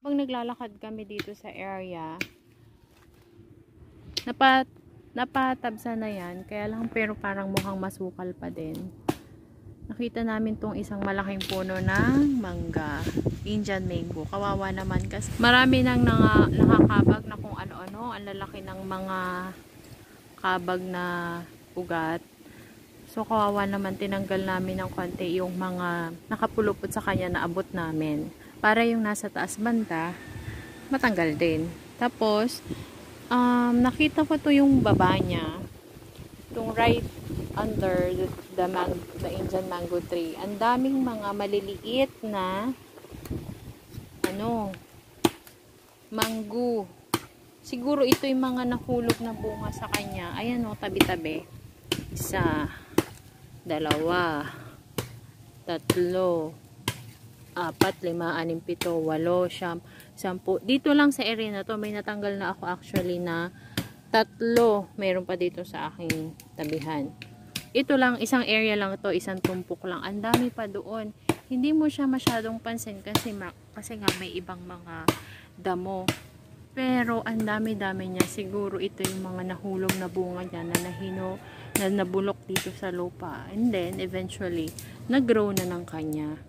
Habang naglalakad kami dito sa area, napatabsa na yan, kaya lang pero parang mukhang masukal pa din. Nakita namin tong isang malaking puno ng mangga, Indian mango. Kawawa naman kasi marami nang nakakabag na kung ano-ano, ang lalaki ng mga kabag na ugat. So kawawa naman, tinanggal namin ng konti yung mga nakapulupot sa kanya na abot namin. Para yung nasa taas banda, matanggal din. Tapos, nakita ko to yung baba niya. Itong right under the Indian mango tree. Ang daming mga maliliit na mango. Siguro ito yung mga nahulog na bunga sa kanya. Ayan o, tabi-tabi. 1, 2, 3, 4, 5, 6, 7, 8, 9, 10. Dito lang sa area na to, may natanggal na ako actually na 3. Meron pa dito sa aking tabihan. Ito lang, isang area lang to, isang tumpok lang. Ang dami pa doon. Hindi mo siya masyadong pansin kasi nga may ibang mga damo. Pero ang dami-dami niya. Siguro ito yung mga nahulog na bunga niya na nabulok dito sa lupa. And then, eventually, nag-grow na ng kanya.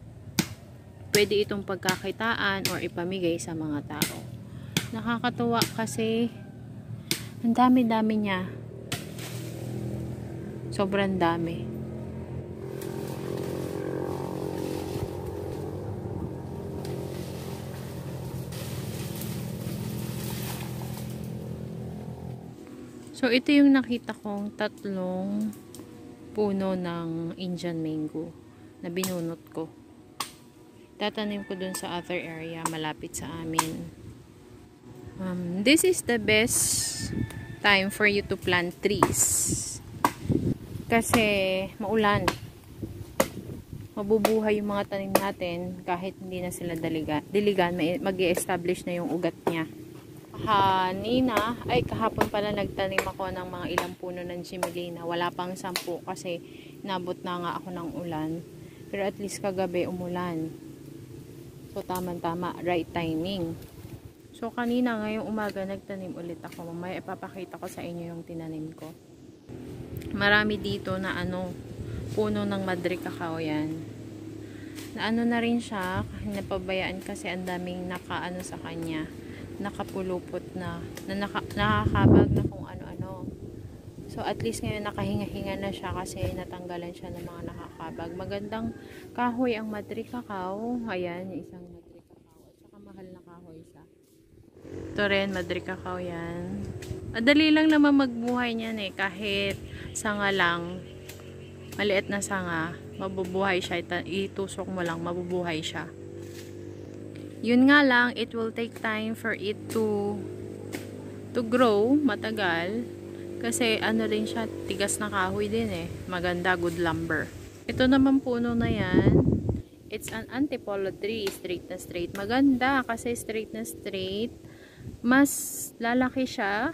Pwede itong pagkakitaan or ipamigay sa mga tao. Nakakatuwa kasi ang dami-dami niya. Sobrang dami. So, ito yung nakita kong 3 puno ng Indian mango na binunot ko. Tatanim ko dun sa other area malapit sa amin. This is the best time for you to plant trees. Kasi maulan. Mabubuhay yung mga tanim natin kahit hindi na sila diligan, mag-i-establish na yung ugat niya. Kahapon pala nagtanim ako ng mga ilang puno ng Gmelina. Wala pang 10 kasi nabot na nga ako ng ulan. Pero at least kagabi umulan. So tama-tama, right timing. So kanina ngayong umaga nagtanim ulit ako. Mamaya ipapakita ko sa inyo yung tinanim ko. Marami dito na puno ng Madre Cacao yan. Na na rin siya, napabayaan kasi ang daming sa kanya. Nakapulupot na nakakabag na kung ano-ano. So at least ngayon nakahinga-hinga na siya kasi natanggalan siya ng mga nakakabag. Magandang kahoy ang Madre Cacao. Ayan, isang Madre Cacao. At saka mahal na kahoy siya. Ito rin, Madre Cacao yan. Madali lang naman magbuhay niyan kahit sanga lang. Maliit na sanga, mabubuhay siya. Itusok mo lang, mabubuhay siya. Yun nga lang, it will take time for it to grow, matagal. Kasi rin siya, tigas na kahoy din Maganda, good lumber. Ito naman puno na yan. It's an antipolo tree, straight na straight. Maganda kasi straight na straight. Mas lalaki siya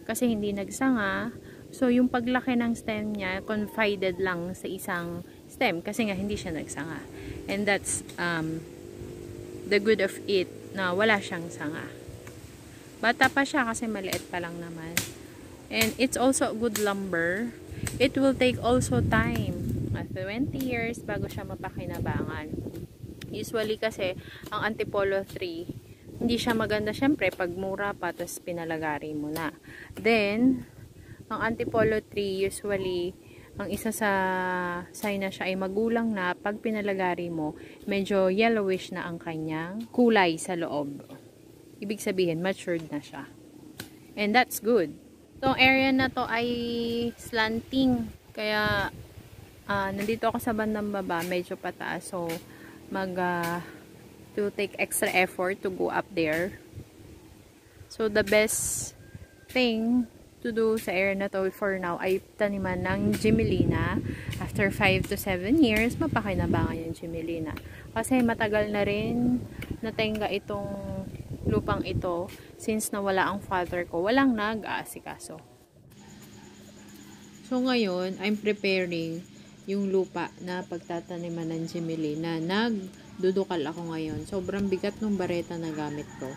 kasi hindi nagsanga. So, yung paglaki ng stem niya, confided lang sa isang stem kasi nga hindi siya nagsanga. And that's the good of it na wala siyang sanga. Bata pa siya kasi maliit pa lang naman. And it's also good lumber. It will take also time. 20 years bago siya mapakinabangan. Usually kasi ang antipolo tree, hindi siya maganda syempre pag mura pa tapos pinalagari mo na. Then, ang antipolo tree usually ang isa sa sign na siya ay magulang na pag pinalagari mo, medyo yellowish na ang kanyang kulay sa loob. Ibig sabihin, matured na siya. And that's good. Itong area na to ay slanting. Kaya, nandito ako sa bandang baba, medyo pataas. So, to take extra effort to go up there. So, the best thing to do sa area na to for now ay taniman ng Gmelina. After 5 to 7 years, mapakinabangan yung Gmelina. Kasi matagal na rin natenga itong lupang ito since nawala ang father ko. Walang nag-aasikaso. So ngayon, I'm preparing yung lupa na pagtataniman ng Gmelina. dudukal ako ngayon. Sobrang bigat ng bareta na gamit ko.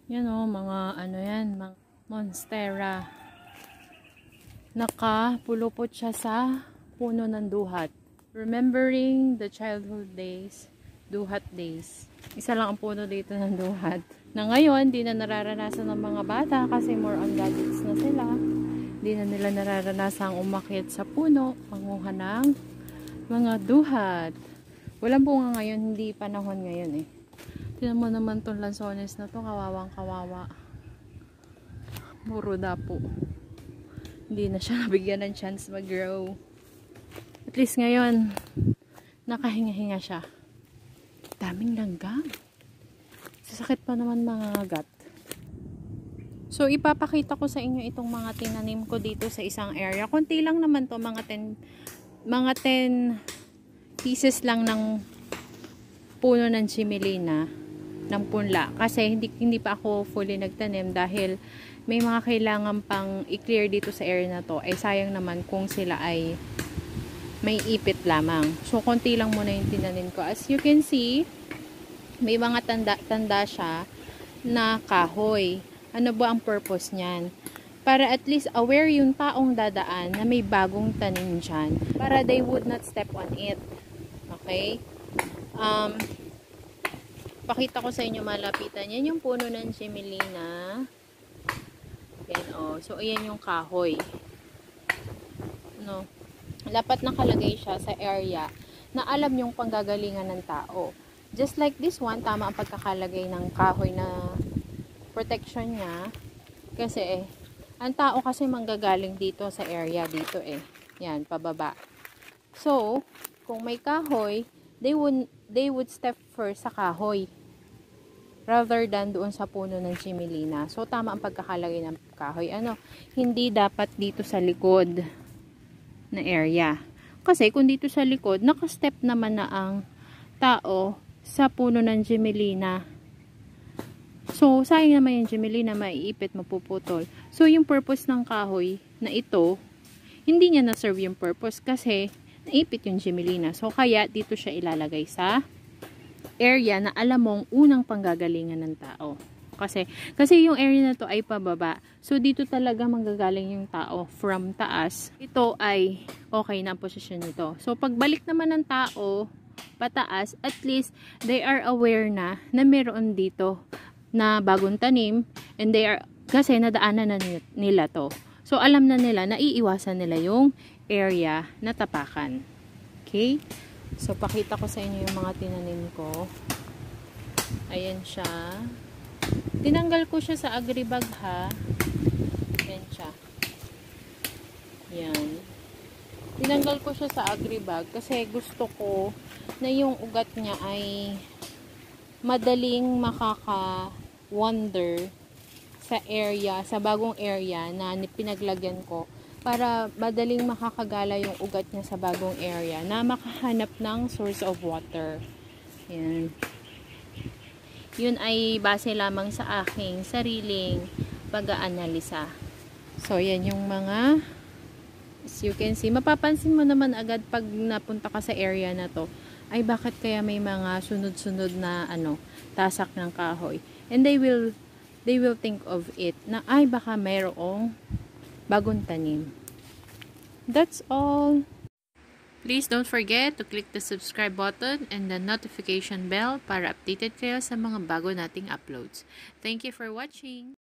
Yan o, mga ano yan, mga monstera. Nakapulupot siya sa puno ng duhat. Remembering the childhood days, duhat days. Isa lang ang puno dito ng duhat. Na ngayon, di na nararanasan ng mga bata kasi more on gadgets na sila. Di na nila nararanasan umakyat sa puno, panguha ng mga duhat. Walang bunga ngayon, hindi panahon ngayon eh. Tignan mo naman tong lansones na to, kawawang kawawa. Puro dapo. Hindi na siya nabigyan ng chance mag-grow. At least ngayon, nakahinga-hinga siya. Daming langgam. Sasakit pa naman mga gat. So, ipapakita ko sa inyo itong mga tinanim ko dito sa isang area. Kunti lang naman to, mga 10 pieces lang ng puno ng Chimilina ng punla. Kasi hindi pa ako fully nagtanim dahil may mga kailangan pang i-clear dito sa area na to. Ay sayang naman kung sila ay may ipit lamang. So, konti lang muna yung tinanim ko. As you can see, may mga tanda siya na kahoy. Ano ba ang purpose niyan? Para at least aware yung taong dadaan na may bagong tanim dyan. Para they would not step on it. Okay? Pakita ko sa inyo malapitan. Yan yung puno ng Chimilina. Yan o. So, ayan yung kahoy. No. Dapat nakalagay siya sa area na alam yung panggagalingan ng tao. Just like this one, tama ang pagkakalagay ng kahoy na protection niya. Kasi, ang tao kasi manggagaling dito sa area dito eh. Yan, pababa. So, kung may kahoy, they would step first sa kahoy rather than doon sa puno ng Chimilina. So, tama ang pagkakalagay ng kahoy. Hindi dapat dito sa likod na area. Kasi, kung dito sa likod, nakastep naman na ang tao sa puno ng Chimilina. So, sayang naman yung Chimilina, maiipit, mapuputol. So, yung purpose ng kahoy na ito, hindi niya na-serve yung purpose kasi naipit yung Chimilina. So, kaya dito siya ilalagay sa area na alam mong unang panggagalingan ng tao. Kasi yung area na to ay pababa. So, dito talaga manggagaling yung tao from taas. Ito ay okay na ang posisyon nito. So, pagbalik naman ng tao pataas, at least they are aware na meron dito na bagong tanim and kasi nadaanan na nila to. So, alam na nila na iiwasan nila yung area na tapakan. Okay? So, pakita ko sa inyo yung mga tinanim ko. Ayan siya. Tinanggal ko siya sa agribag ha. Ayan siya. Ayan. Tinanggal ko siya sa agribag kasi gusto ko na yung ugat niya ay madaling makaka-wander sa area, sa bagong area na pinaglagyan ko. Para madaling makakagala yung ugat niya sa bagong area na makahanap ng source of water. Yan. Yun ay base lamang sa aking sariling pag-aanalisa. So, yan yung mga, as you can see, mapapansin mo naman agad pag napunta ka sa area na to, ay bakit kaya may mga sunod-sunod na tasak ng kahoy. And they will think of it na ay baka mayroong bagong tanim. That's all. Please don't forget to click the subscribe button and the notification bell para updated kayo sa mga bago nating uploads. Thank you for watching.